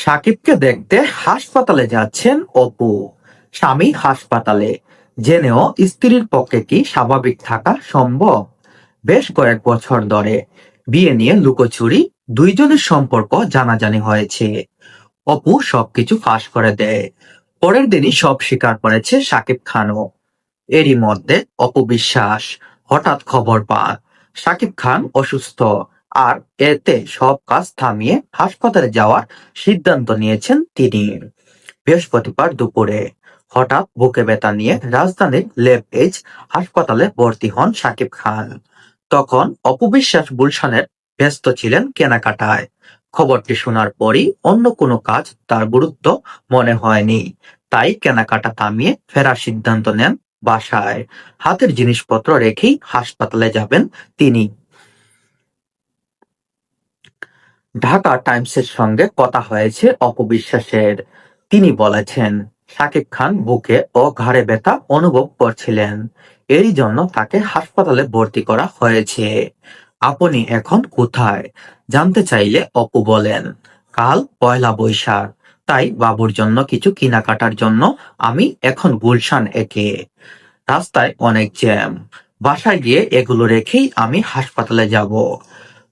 সাকিবকে দেখতে হাসপাতালে যাচ্ছেন অপু। স্বামী হাসপাতালে, জেনেও স্ত্রীর পক্ষে কি স্বাভাবিক থাকা সম্ভব? বেশ কয়েক বছর ধরে বিয়ে নিয়ে লুকোচুরি, দুইজনের সম্পর্ক জানাজানি হয়েছে। অপু সবকিছু ফাঁস করে দেয়, পরের দিনই সব স্বীকার করেছে সাকিব খানও। এরই মধ্যে অপু বিশ্বাস হঠাৎ খবর পান সাকিব খান অসুস্থ, আর এতে সব কাজ থামিয়ে হাসপাতালে যাওয়ার সিদ্ধান্ত নিয়েছেন তিনি। বৃহস্পতিবার দুপুরে হঠাৎ বুকে ব্যথা নিয়ে রাজধানীর লেব এজ হাসপাতালে ভর্তি হন সাকিব খান। তখন অপু বিশ্বাস গুলশানের ব্যস্ত ছিলেন কেনাকাটায়। খবরটি শোনার পরই অন্য কোনো কাজ তার গুরুত্ব মনে হয়নি, তাই কেনাকাটা থামিয়ে ফেরার সিদ্ধান্ত নেন বাসায়। হাতের জিনিসপত্র রেখেই হাসপাতালে যাবেন তিনি। ঢাকা টাইমসের সঙ্গে কথা হয়েছে অপু বিশ্বাসের। তিনি বলেছেন, শাকিব খান বুকে ও ঘাড়ে ব্যথা অনুভব করছিলেন, এরই জন্য তাকে হাসপাতালে ভর্তি করা হয়েছে। আপনি এখন কোথায় জানতে চাইলে অপু বলেন, কাল পয়লা বৈশাখ, তাই বাবুর জন্য কিছু কেনাকাটার জন্য আমি এখন গুলশান একে। রাস্তায় অনেক জ্যাম, বাসায় গিয়ে এগুলো রেখেই আমি হাসপাতালে যাব।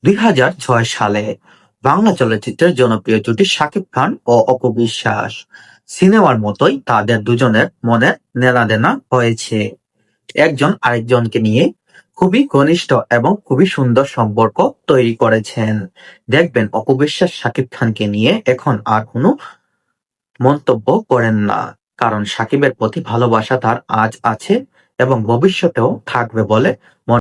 ২০০৬ সালে বাংলা চলচ্চিত্রের জনপ্রিয় জুটি শাকিব খান ও অপু বিশ্বাস। সিনেমার মতোই তাদের দুজনের মনে লেনাদেনা হয়েছে। একজন আরেকজনকে নিয়ে খুবই ঘনিষ্ঠ এবং খুবই সুন্দর সম্পর্ক তৈরি করেছেন। দেখবেন অপু বিশ্বাস শাকিব খানকে নিয়ে এখন আর কোনো মন্তব্য করেন না, কারণ সাকিবের প্রতি ভালোবাসা তার আজ আছে এবং ভবিষ্যতেও থাকবে বলে মনে